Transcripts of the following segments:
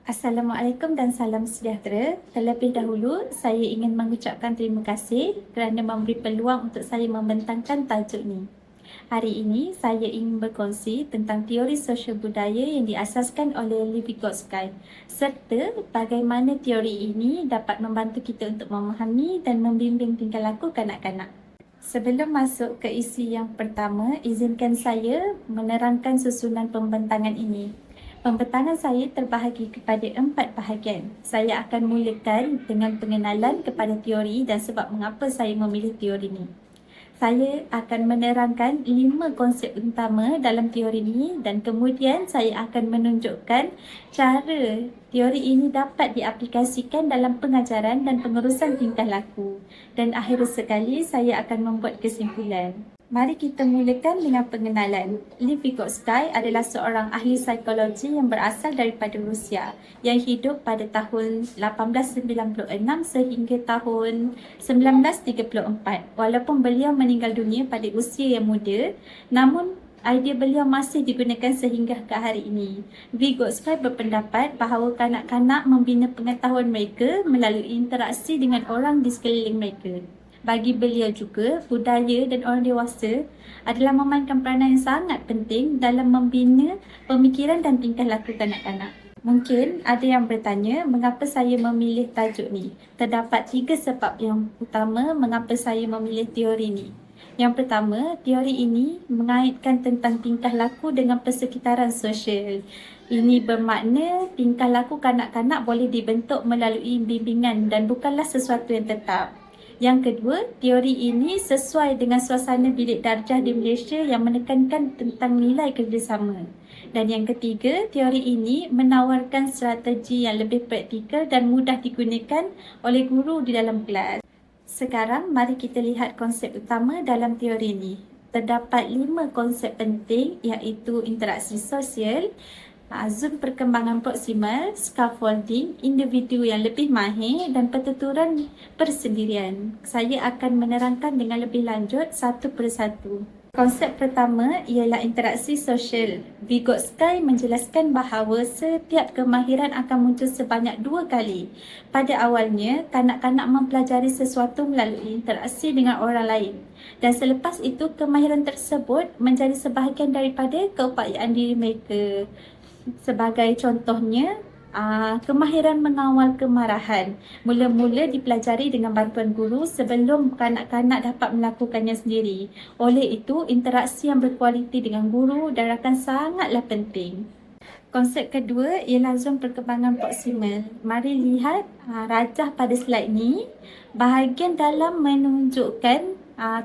Assalamualaikum dan salam sejahtera. Terlebih dahulu, saya ingin mengucapkan terima kasih kerana memberi peluang untuk saya membentangkan tajuk ini. Hari ini, saya ingin berkongsi tentang teori sosial budaya yang diasaskan oleh Lev Vygotsky serta bagaimana teori ini dapat membantu kita untuk memahami dan membimbing tingkah laku kanak-kanak. Sebelum masuk ke isi yang pertama, izinkan saya menerangkan susunan pembentangan ini. Pembentangan saya terbahagi kepada 4 bahagian. Saya akan mulakan dengan pengenalan kepada teori dan sebab mengapa saya memilih teori ini. Saya akan menerangkan 5 konsep utama dalam teori ini dan kemudian saya akan menunjukkan cara teori ini dapat diaplikasikan dalam pengajaran dan pengurusan tingkah laku. Dan akhir sekali saya akan membuat kesimpulan. Mari kita mulakan dengan pengenalan. Lev Vygotsky adalah seorang ahli psikologi yang berasal daripada Rusia yang hidup pada tahun 1896 sehingga tahun 1934. Walaupun beliau meninggal dunia pada usia yang muda, namun idea beliau masih digunakan sehingga ke hari ini. Vygotsky berpendapat bahawa kanak-kanak membina pengetahuan mereka melalui interaksi dengan orang di sekeliling mereka. Bagi beliau juga, budaya dan orang dewasa adalah memainkan peranan yang sangat penting dalam membina pemikiran dan tingkah laku kanak-kanak. Mungkin ada yang bertanya mengapa saya memilih tajuk ni. Terdapat 3 sebab yang utama mengapa saya memilih teori ni. Yang pertama, teori ini mengaitkan tentang tingkah laku dengan persekitaran sosial. Ini bermakna tingkah laku kanak-kanak boleh dibentuk melalui bimbingan dan bukanlah sesuatu yang tetap. Yang kedua, teori ini sesuai dengan suasana bilik darjah di Malaysia yang menekankan tentang nilai kerjasama. Dan yang ketiga, teori ini menawarkan strategi yang lebih praktikal dan mudah digunakan oleh guru di dalam kelas. Sekarang, mari kita lihat konsep utama dalam teori ini. Terdapat 5 konsep penting iaitu interaksi sosial, zon perkembangan proksimal, scaffolding, individu yang lebih mahir dan pertuturan persendirian. Saya akan menerangkan dengan lebih lanjut satu persatu. Konsep pertama ialah interaksi sosial. Vygotsky menjelaskan bahawa setiap kemahiran akan muncul sebanyak 2 kali. Pada awalnya, kanak-kanak mempelajari sesuatu melalui interaksi dengan orang lain. Dan selepas itu, kemahiran tersebut menjadi sebahagian daripada keupayaan diri mereka. Sebagai contohnya, kemahiran mengawal kemarahan mula-mula dipelajari dengan bantuan guru sebelum kanak-kanak dapat melakukannya sendiri. Oleh itu, interaksi yang berkualiti dengan guru dan rakan sangatlah penting. Konsep kedua ialah zon perkembangan proksimal. Mari lihat rajah pada slide ni. Bahagian dalam menunjukkan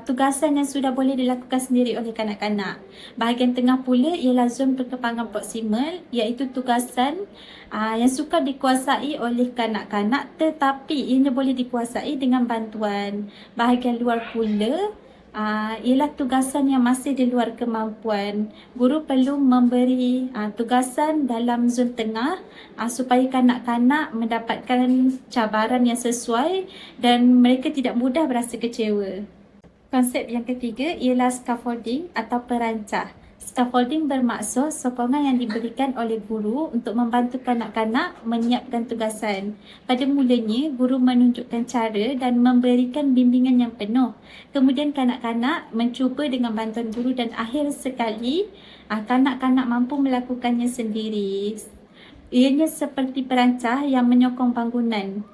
tugasan yang sudah boleh dilakukan sendiri oleh kanak-kanak. Bahagian tengah pula ialah zon perkembangan proksimal, iaitu tugasan yang sukar dikuasai oleh kanak-kanak tetapi ianya boleh dikuasai dengan bantuan. Bahagian luar pula ialah tugasan yang masih di luar kemampuan. Guru perlu memberi tugasan dalam zon tengah supaya kanak-kanak mendapatkan cabaran yang sesuai dan mereka tidak mudah berasa kecewa. Konsep yang ketiga ialah scaffolding atau perancah. Scaffolding bermaksud sokongan yang diberikan oleh guru untuk membantu kanak-kanak menyiapkan tugasan. Pada mulanya, guru menunjukkan cara dan memberikan bimbingan yang penuh. Kemudian kanak-kanak mencuba dengan bantuan guru dan akhir sekali, kanak-kanak mampu melakukannya sendiri. Ianya seperti perancah yang menyokong bangunan.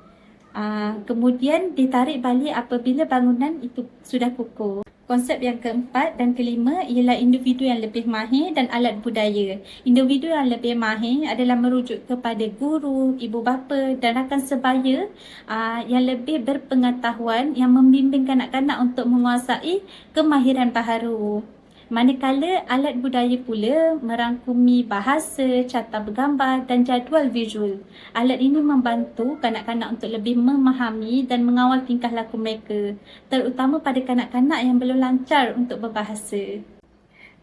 Kemudian ditarik balik apabila bangunan itu sudah kukuh. Konsep yang keempat dan kelima ialah individu yang lebih mahir dan alat budaya. Individu yang lebih mahir adalah merujuk kepada guru, ibu bapa dan rakan sebaya yang lebih berpengetahuan yang membimbing kanak-kanak untuk menguasai kemahiran baharu. Manakala alat budaya pula merangkumi bahasa, carta bergambar dan jadual visual. Alat ini membantu kanak-kanak untuk lebih memahami dan mengawal tingkah laku mereka, terutama pada kanak-kanak yang belum lancar untuk berbahasa.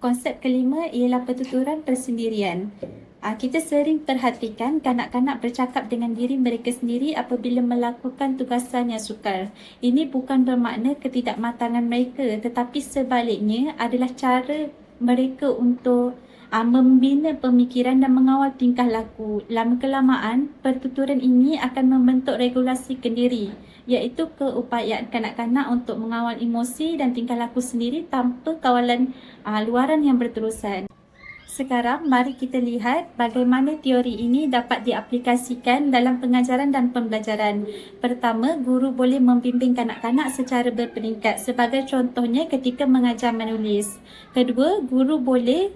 Konsep kelima ialah pertuturan persendirian. Kita sering perhatikan kanak-kanak bercakap dengan diri mereka sendiri apabila melakukan tugasan yang sukar. Ini bukan bermakna ketidakmatangan mereka, tetapi sebaliknya adalah cara mereka untuk membina pemikiran dan mengawal tingkah laku. Lama-kelamaan, pertuturan ini akan membentuk regulasi kendiri, iaitu keupayaan kanak-kanak untuk mengawal emosi dan tingkah laku sendiri tanpa kawalan luaran yang berterusan. Sekarang, mari kita lihat bagaimana teori ini dapat diaplikasikan dalam pengajaran dan pembelajaran. Pertama, guru boleh membimbing kanak-kanak secara berperingkat, sebagai contohnya ketika mengajar menulis. Kedua, guru boleh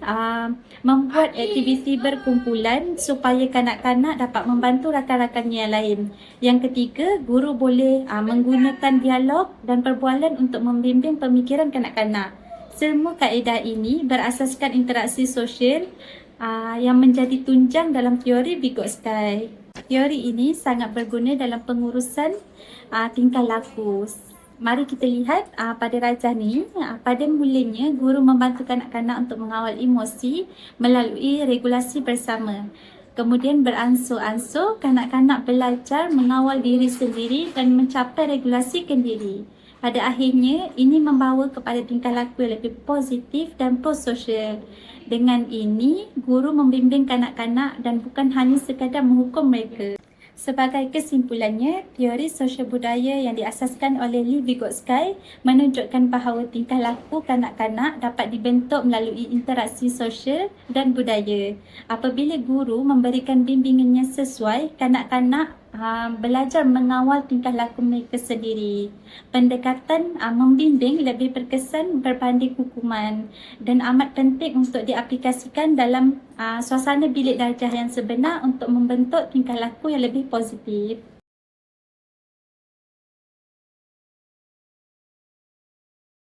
membuat aktiviti berkumpulan supaya kanak-kanak dapat membantu rakan-rakannya yang lain. Yang ketiga, guru boleh menggunakan dialog dan perbualan untuk membimbing pemikiran kanak-kanak. Semua kaedah ini berasaskan interaksi sosial yang menjadi tunjang dalam teori Vygotsky. Teori ini sangat berguna dalam pengurusan tingkah laku. Mari kita lihat pada rajah ni, pada mulanya guru membantu kanak-kanak untuk mengawal emosi melalui regulasi bersama. Kemudian beransur-ansur kanak-kanak belajar mengawal diri sendiri dan mencapai regulasi kendiri. Pada akhirnya, ini membawa kepada tingkah laku yang lebih positif dan prososial. Dengan ini, guru membimbing kanak-kanak dan bukan hanya sekadar menghukum mereka. Sebagai kesimpulannya, teori sosial budaya yang diasaskan oleh Lev Vygotsky menunjukkan bahawa tingkah laku kanak-kanak dapat dibentuk melalui interaksi sosial dan budaya. Apabila guru memberikan bimbingan yang sesuai, kanak-kanak belajar mengawal tingkah laku mereka sendiri. Pendekatan membimbing lebih berkesan berbanding hukuman dan amat penting untuk diaplikasikan dalam suasana bilik darjah yang sebenar untuk membentuk tingkah laku yang lebih positif.